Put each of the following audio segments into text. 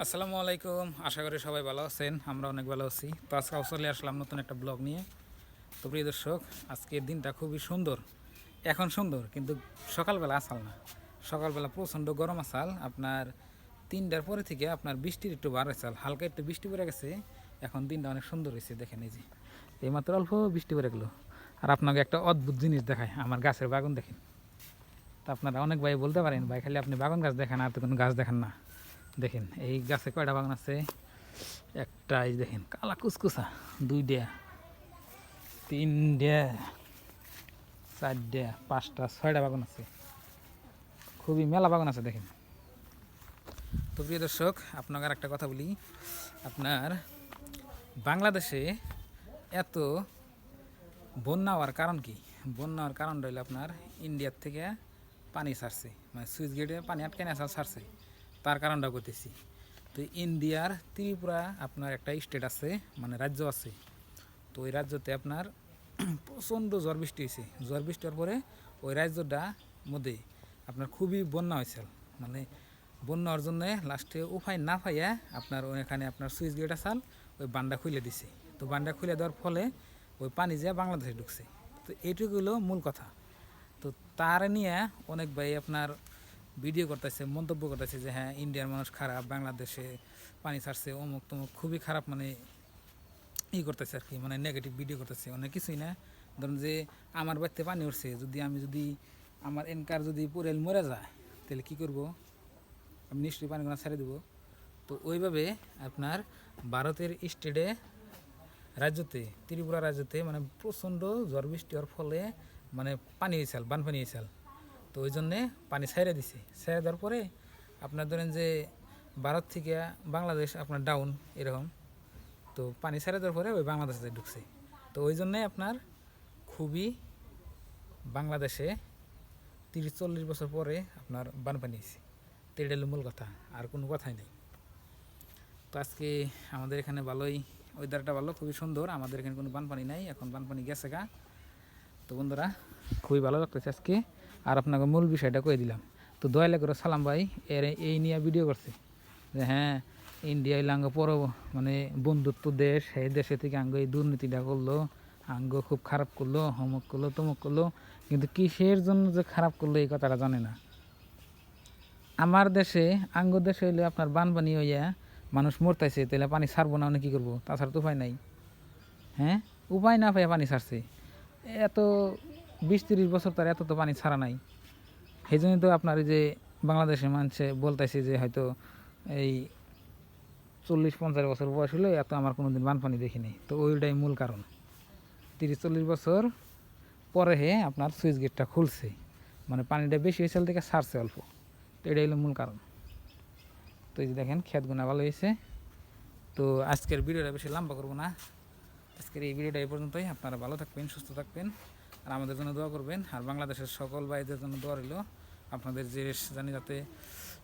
আসসালামু আলাইকুম, আশা করি সবাই ভালো আছেন। আমরা অনেক ভালো আছি। তো আজকে চলে আসলাম নতুন একটা ব্লগ নিয়ে। তো প্রিয় দর্শক, আজকের দিনটা খুবই সুন্দর। এখন সুন্দর, কিন্তু সকালবেলা আসাল না। সকালবেলা প্রচণ্ড গরম আসাল। আপনার 3টার পরে থেকে আপনার বৃষ্টির একটু বার হয়েছে, হালকা একটু বৃষ্টি পড়ে গেছে। এখন দিনটা অনেক সুন্দর হয়েছে, দেখেন এই যে এইমাত্র অল্প বৃষ্টি পড়ে গেলো। আর আপনাকে একটা অদ্ভুত জিনিস দেখায়, আমার গাছের বাগান দেখেন। তা আপনারা অনেক ভাই বলতে পারেন, ভাই খালি আপনি বাগান গাছ দেখেন আর তো কোনো গাছ দেখেন না। দেখেন এই গাছে কয়টা বাগান আছে। একটা এই দেখেন কালা কুচকুচা, 2টা, 3টা, 4টা, 5টা, 6টা বাগান আছে। খুবই মেলা বাগান আছে দেখেন। তো প্রিয় দর্শক, আপনাকে আর একটা কথা বলি। আপনার বাংলাদেশে এত বন্যা হওয়ার কারণ কি? বন্যা হওয়ার কারণ রইল আপনার ইন্ডিয়ার থেকে পানি ছাড়ছে, মানে সুইচ গেটে পানি আটকে না ছাড়ছে, তার কারণটা করতেছি। তো ইন্ডিয়ার ত্রিপুরা আপনার একটা স্টেট আছে, মানে রাজ্য আছে। তো ওই রাজ্যতে আপনার প্রচণ্ড ঝড় বৃষ্টি হয়েছে। ঝড় বৃষ্টি হওয়ার পরে ওই রাজ্যটা মধ্যে আপনার খুবই বন্যা হয়েছে। মানে বন্যা হওয়ার জন্যে লাস্টে উপায় না পাইয়া আপনার ওইখানে আপনার সুইচ গেট আসাল, ওই বান্ডা খুলে দিছে। তো বান্ডা খুলে দেওয়ার ফলে ওই পানি যা বাংলাদেশে ঢুকছে। তো এইটুকু হলো মূল কথা। তো তার নিয়ে অনেক ভাই আপনার ভিডিও করতেছে, মন্তব্য করতেছে যে হ্যাঁ ইন্ডিয়ার মানুষ খারাপ, বাংলাদেশে পানি ছাড়ছে অমুক তমুক, খুবই খারাপ, মানে করতেছে আর কি, মানে নেগেটিভ ভিডিও করতেছে অনেক কিছুই না। ধরুন যে আমার বাড়িতে পানি উঠছে, যদি আমার এনকার যদি পুরেল মরে যায়, তাহলে কী করব? আমি নিশ্চয়ই পানিগুলো ছেড়ে দেবো। তো ওইভাবে আপনার ভারতের স্টেটে রাজ্যতে, ত্রিপুরা রাজ্যতে মানে প্রচণ্ড ঝড় বৃষ্টি হওয়ার ফলে মানে পানি হয়েছিল, বানপানি হয়েছিল। তো ওই জন্যে পানি ছেড়ে দিছে। ছেড়ে দেওয়ার পরে আপনার ধরেন যে ভারত থেকে বাংলাদেশ আপনার ডাউন এরকম। তো পানি ছেড়ে দেওয়ার পরে ওই বাংলাদেশে ঢুকছে। তো ওই জন্যে আপনার খুবই বাংলাদেশে 30-40 বছর পরে আপনার বানপানি হয়েছে। তো এটা হলো মূল কথা, আর কোনো কথাই নেই। তো আজকে আমাদের এখানে ভালোই ওয়েদারটা ভালো, খুবই সুন্দর। আমাদের এখানে কোনো বানপানি নাই, এখন বানপানি গেছে গা। তো বন্ধুরা, খুবই ভালো লাগতেছে আজকে। আর আপনাকে মূল বিষয়টা কয়ে দিলাম। তো দয়ালে করে সালাম ভাই এই নিয়ে ভিডিও করছে যে হ্যাঁ ইন্ডিয়া লাঙ্গ পর মানে বন্ধুত্ব দেশ, এই দেশে থেকে আঙ্গ এই দুর্নীতিটা করলো, আঙ্গ খুব খারাপ করলো, হমক করলো তমুক করলো, কিন্তু কিসের জন্য যে খারাপ করলো এই কথাটা জানে না। আমার দেশে আঙ্গ দেশে হইলে আপনার বানপানি হইয়া মানুষ মরতাইছে, তাহলে পানি ছাড়বো না, অনেক কী করবো? তাছাড়া তো উপায় নাই। হ্যাঁ, উপায় না পাইয়া পানি ছাড়ছে। এত 20-30 বছর তার এত তো পানি ছাড়া নাই। সেই জন্যই তো আপনার এই যে বাংলাদেশের মানুষে বলতেছে যে হয়তো এই 40-50 বছর বয়স হলে এত আমার কোনো দিন বানপানি দেখিনি। তো ওইটাই মূল কারণ। 30-40 বছর পরে আপনার সুইচ গেটটা খুলছে, মানে পানিটা বেশি হয়েছিল থেকে ছাড়ছে অল্প। তো এটাই হলো মূল কারণ। তো এই যে দেখেন ক্ষেতগুনা ভালো হয়েছে। তো আজকের ভিডিওটা বেশি লম্বা করবো না। আজকের এই ভিডিওটা এই পর্যন্তই। আপনারা ভালো থাকবেন, সুস্থ থাকবেন, আর আমাদের জন্য দোয়া করবেন। আর বাংলাদেশের সকল ভাইদের জন্য দোয়া রইল, আপনাদের দেশ জানি যাতে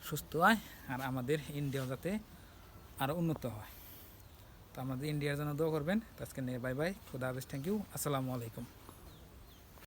সুস্থ হয়, আর আমাদের ইন্ডিয়াও যাতে আরও উন্নত হয়। তো আমাদের ইন্ডিয়ার জন্য দোয়া করবেন। তো আজকে নিয়ে বাই বাই, খুদা হাফেজ, থ্যাংক ইউ, আসসালামু আলাইকুম।